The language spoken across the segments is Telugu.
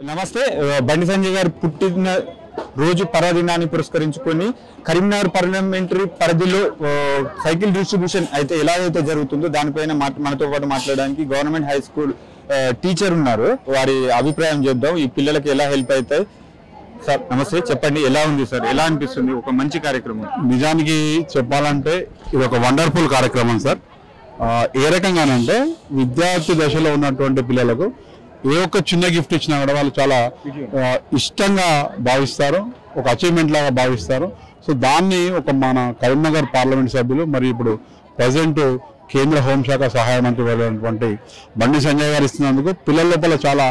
నమస్తే. బండి సంజయ్ గారు పుట్టిన రోజు పర్వదినాన్ని పురస్కరించుకొని కరీంనగర్ పార్లమెంటరీ పరిధిలో సైకిల్ డిస్ట్రిబ్యూషన్ అయితే ఎలాగైతే జరుగుతుందో దానిపైన మనతో పాటు మాట్లాడడానికి గవర్నమెంట్ హై స్కూల్ టీచర్ ఉన్నారు. వారి అభిప్రాయం చేద్దాం. ఈ పిల్లలకి ఎలా హెల్ప్ అవుతాయి. సార్ నమస్తే, చెప్పండి ఎలా ఉంది సార్, ఎలా అనిపిస్తుంది ఒక మంచి కార్యక్రమం? నిజానికి చెప్పాలంటే ఇది ఒక వండర్ఫుల్ కార్యక్రమం సార్. ఏ రకంగానంటే విద్యార్థి దశలో ఉన్నటువంటి పిల్లలకు ఏ ఒక్క చిన్న గిఫ్ట్ ఇచ్చినా కూడా వాళ్ళు చాలా ఇష్టంగా భావిస్తారు, ఒక అచీవ్మెంట్ లాగా భావిస్తారు. సో దాన్ని ఒక మన కరీంనగర్ పార్లమెంట్ సభ్యులు మరియు ఇప్పుడు ప్రజెంట్ కేంద్ర హోంశాఖ సహాయ మంత్రి అయినటువంటి బండి సంజయ్ గారు ఇస్తున్నందుకు పిల్లల లోపల చాలా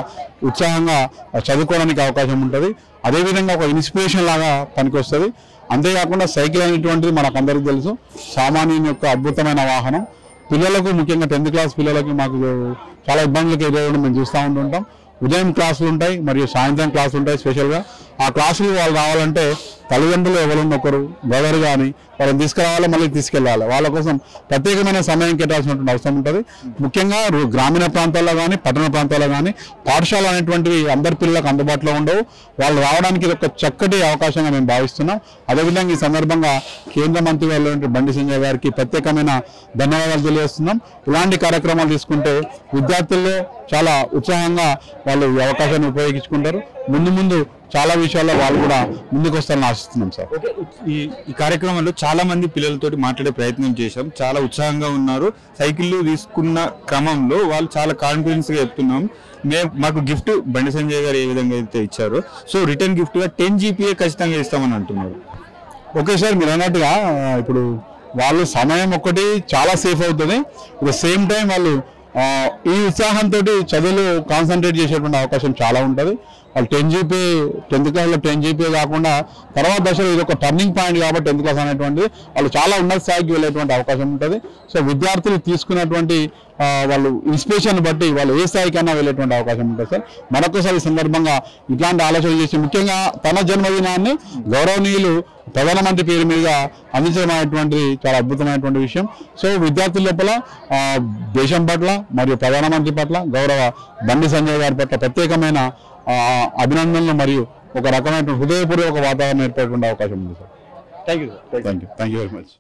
ఉత్సాహంగా చదువుకోవడానికి అవకాశం ఉంటుంది. అదేవిధంగా ఒక ఇన్స్పిరేషన్ లాగా పనికొస్తుంది. అంతేకాకుండా సైకిల్ అనేటువంటిది మనకు అందరికీ తెలుసు, సామాన్యుని యొక్క అద్భుతమైన వాహనం. పిల్లలకు ముఖ్యంగా 10th క్లాస్ పిల్లలకి మాకు చాలా ఇబ్బందులకు ఎదురవ్వడం మేము చూస్తూ ఉంటుంటాం. ఉదయం క్లాసులు ఉంటాయి మరియు సాయంత్రం క్లాసులు ఉంటాయి. స్పెషల్గా ఆ క్లాసులు వాళ్ళు రావాలంటే తల్లిదండ్రులు ఎవరున్న ఒకరు బ్రదర్ కానీ వాళ్ళని తీసుకురావాలి, మళ్ళీ తీసుకెళ్ళాలి. వాళ్ళ కోసం ప్రత్యేకమైన సమయం కేటాల్సినటువంటి అవసరం ఉంటుంది. ముఖ్యంగా గ్రామీణ ప్రాంతాల్లో కానీ పట్టణ ప్రాంతాల్లో కానీ పాఠశాల అనేటువంటివి అందరి పిల్లలకు అందుబాటులో ఉండవు. వాళ్ళు రావడానికి ఇది ఒక చక్కటి అవకాశంగా మేము భావిస్తున్నాం. అదేవిధంగా ఈ సందర్భంగా కేంద్ర మంత్రి అయినటువంటి బండి సంజయ్ గారికి ప్రత్యేకమైన ధన్యవాదాలు తెలియజేస్తున్నాం. ఇలాంటి కార్యక్రమాలు తీసుకుంటే విద్యార్థుల్లో చాలా ఉత్సాహంగా వాళ్ళు ఈ అవకాశాన్ని ఉపయోగించుకుంటారు. ముందు చాలా విషయాల్లో వాళ్ళు కూడా ముందుకు వస్తారని ఆశిస్తున్నాం సార్. ఈ కార్యక్రమంలో చాలా మంది పిల్లలతోటి మాట్లాడే ప్రయత్నం చేశాం. చాలా ఉత్సాహంగా ఉన్నారు. సైకిళ్ళు తీసుకున్న క్రమంలో వాళ్ళు చాలా కాన్ఫిడెన్స్ గా చెప్తున్నాం. మాకు గిఫ్ట్ బండి సంజయ్ గారు ఏ విధంగా అయితే ఇచ్చారో సో రిటర్న్ గిఫ్ట్ గా 10 GPA ఖచ్చితంగా ఇస్తామని అంటున్నారు. ఓకే సార్, మీరు అన్నట్టుగా ఇప్పుడు వాళ్ళు సమయం ఒక్కటి చాలా సేఫ్ అవుతుంది. అట్ ద సేమ్ టైం వాళ్ళు ఈ ఉత్సాహంతో చదువులు కాన్సన్ట్రేట్ చేసేటువంటి అవకాశం చాలా ఉంటుంది. వాళ్ళు 10th క్లాస్లో 10 GPA కాకుండా తర్వాత దశలో ఇది ఒక టర్నింగ్ పాయింట్ కాబట్టి 10th క్లాస్ అనేటువంటిది వాళ్ళు చాలా ఉన్నత స్థాయికి వెళ్ళేటువంటి అవకాశం ఉంటుంది. సో విద్యార్థులు తీసుకున్నటువంటి వాళ్ళు ఇన్స్పిరేషన్ బట్టి వాళ్ళు ఏ స్థాయికైనా వెళ్ళేటువంటి అవకాశం ఉంటుంది సార్. మరొకసారి ఈ సందర్భంగా ఇట్లాంటి ఆలోచన చేసి ముఖ్యంగా తన జన్మదినాన్ని గౌరవనీయులు ప్రధానమంత్రి పేరు మీద అందించడం అనేటువంటిది చాలా అద్భుతమైనటువంటి విషయం. సో విద్యార్థుల లోపల దేశం పట్ల మరియు ప్రధానమంత్రి పట్ల గౌరవ బండి సంజయ్ గారి పట్ల ప్రత్యేకమైన అభినందనలు మరియు ఒక రకమైన హృదయపూర్వక వాతావరణం ఏర్పడే అవకాశం ఉంది sir. Thank you very much.